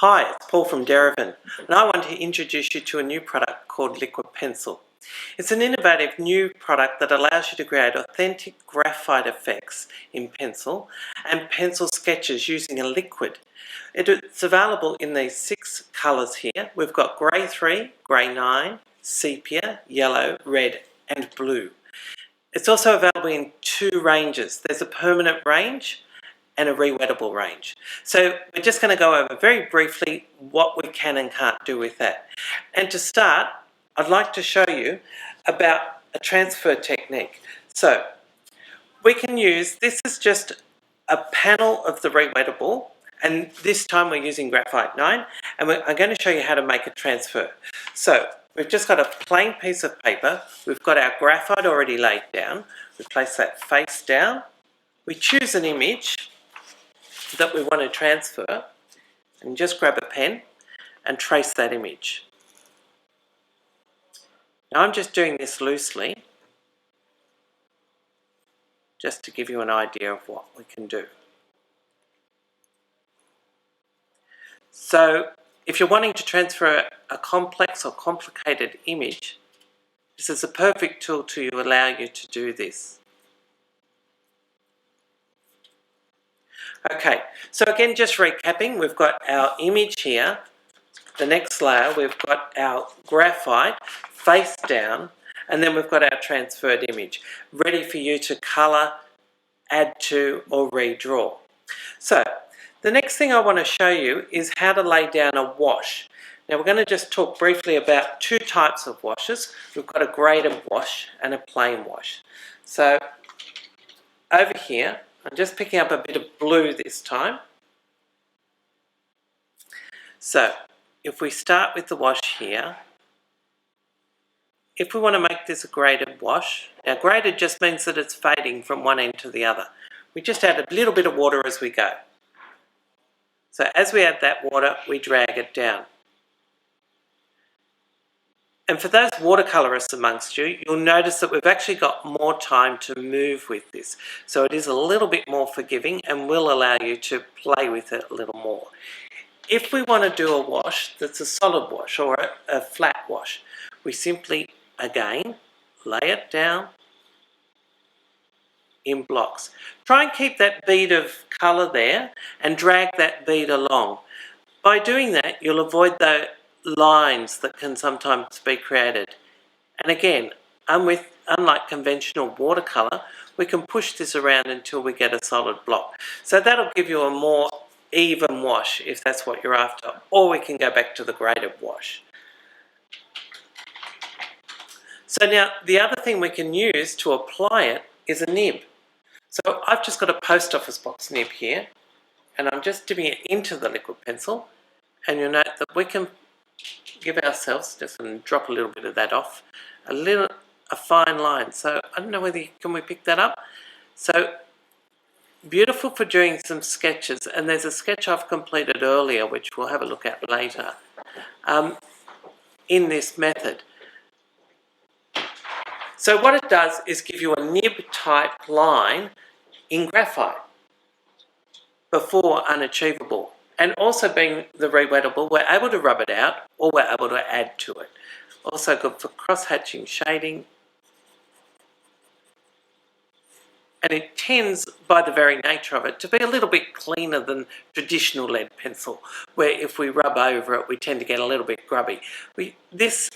Hi, it's Paul from Derivan, and I want to introduce you to a new product called Liquid Pencil. It's an innovative new product that allows you to create authentic graphite effects in pencil and pencil sketches using a liquid. It's available in these 6 colours here. We've got grey 3, grey 9, sepia, yellow, red and blue. It's also available in 2 ranges. There's a permanent range and a rewettable range. So we're just going to go over very briefly what we can and can't do with that. And to start, I'd like to show you about a transfer technique. So we can use, this is just a panel of the rewettable, and this time we're using graphite 9, and I'm going to show you how to make a transfer. So we've just got a plain piece of paper, we've got our graphite already laid down, we place that face down, we choose an image that we want to transfer and just grab a pen and trace that image. Now I'm just doing this loosely just to give you an idea of what we can do. So if you're wanting to transfer a complex or complicated image, this is a perfect tool to allow you to do this. Okay, so again, just recapping, we've got our image here. The next layer, we've got our graphite face down, and then we've got our transferred image, ready for you to colour, add to, or redraw. So, the next thing I want to show you is how to lay down a wash. Now we're going to just talk briefly about 2 types of washes. We've got a graded wash and a plain wash. So, over here, I'm just picking up a bit of blue this time. So, if we start with the wash here, if we want to make this a graded wash, now graded just means that it's fading from one end to the other. We just add a little bit of water as we go. So as we add that water, we drag it down. And for those watercolourists amongst you, you'll notice that we've actually got more time to move with this. So it is a little bit more forgiving and will allow you to play with it a little more. If we want to do a wash that's a solid wash or a flat wash, we simply, again, lay it down in blocks. Try and keep that bead of colour there and drag that bead along. By doing that, you'll avoid the lines that can sometimes be created. And again, unlike conventional watercolour, we can push this around until we get a solid block. So that'll give you a more even wash if that's what you're after, or we can go back to the graded wash. So now the other thing we can use to apply it is a nib. So I've just got a post office box nib here, and I'm just dipping it into the liquid pencil, and you'll note that we can give ourselves, just going to drop a little bit of that off, a fine line. So I don't know whether can we pick that up. So beautiful for doing some sketches, and there's a sketch I've completed earlier which we'll have a look at later in this method. So what it does is give you a nib type line in graphite before unachievable. And also being the rewettable, we're able to rub it out or we're able to add to it. Also good for cross-hatching shading. And it tends, by the very nature of it, to be a little bit cleaner than traditional lead pencil, where if we rub over it, we tend to get a little bit grubby. This,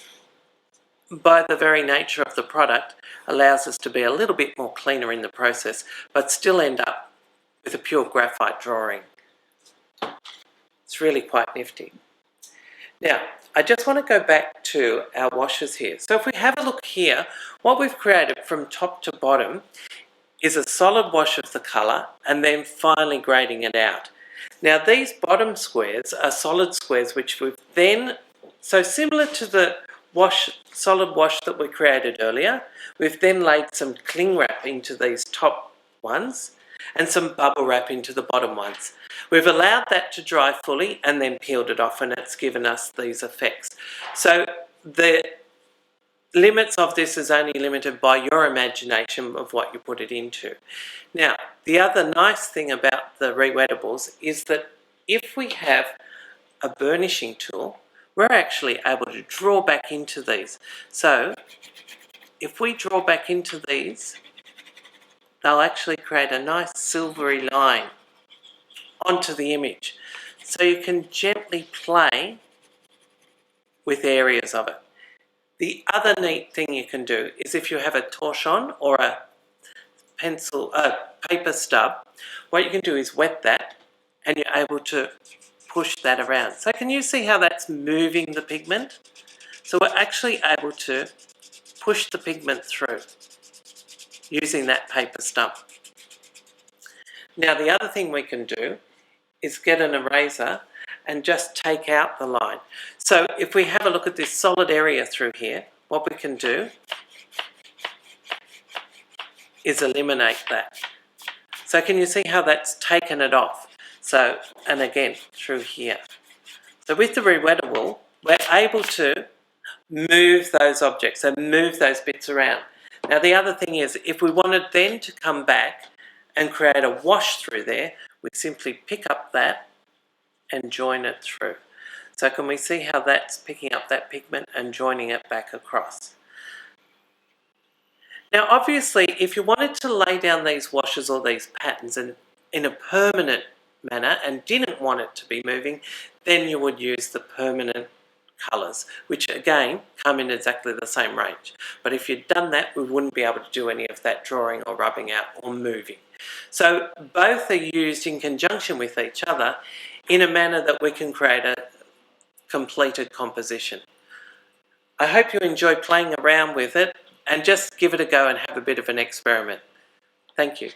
by the very nature of the product, allows us to be a little bit more cleaner in the process, but still end up with a pure graphite drawing. It's really quite nifty. Now, I just want to go back to our washes here. So if we have a look here, what we've created from top to bottom is a solid wash of the colour and then finally grading it out. Now these bottom squares are solid squares which we've then, so similar to the solid wash that we created earlier, we've then laid some cling wrap into these top ones and some bubble wrap into the bottom ones. We've allowed that to dry fully and then peeled it off, and it's given us these effects. So the limits of this is only limited by your imagination of what you put it into. Now, the other nice thing about the rewettables is that if we have a burnishing tool, we're actually able to draw back into these. So if we draw back into these, they'll actually create a nice silvery line onto the image. So you can gently play with areas of it. The other neat thing you can do is if you have a torchon or a paper stub, what you can do is wet that and you're able to push that around. So can you see how that's moving the pigment? So we're actually able to push the pigment through using that paper stub. Now the other thing we can do is get an eraser and just take out the line. So if we have a look at this solid area through here, what we can do is eliminate that. So can you see how that's taken it off? So, and again, through here. So with the rewettable, we're able to move those objects and move those bits around. Now the other thing is, if we wanted then to come back and create a wash through there, we simply pick up that and join it through. So can we see how that's picking up that pigment and joining it back across? Now obviously if you wanted to lay down these washes or these patterns in a permanent manner and didn't want it to be moving, then you would use the permanent colours, which again come in exactly the same range. But if you'd done that, we wouldn't be able to do any of that drawing or rubbing out or moving. So both are used in conjunction with each other in a manner that we can create a completed composition. I hope you enjoy playing around with it and just give it a go and have a bit of an experiment. Thank you.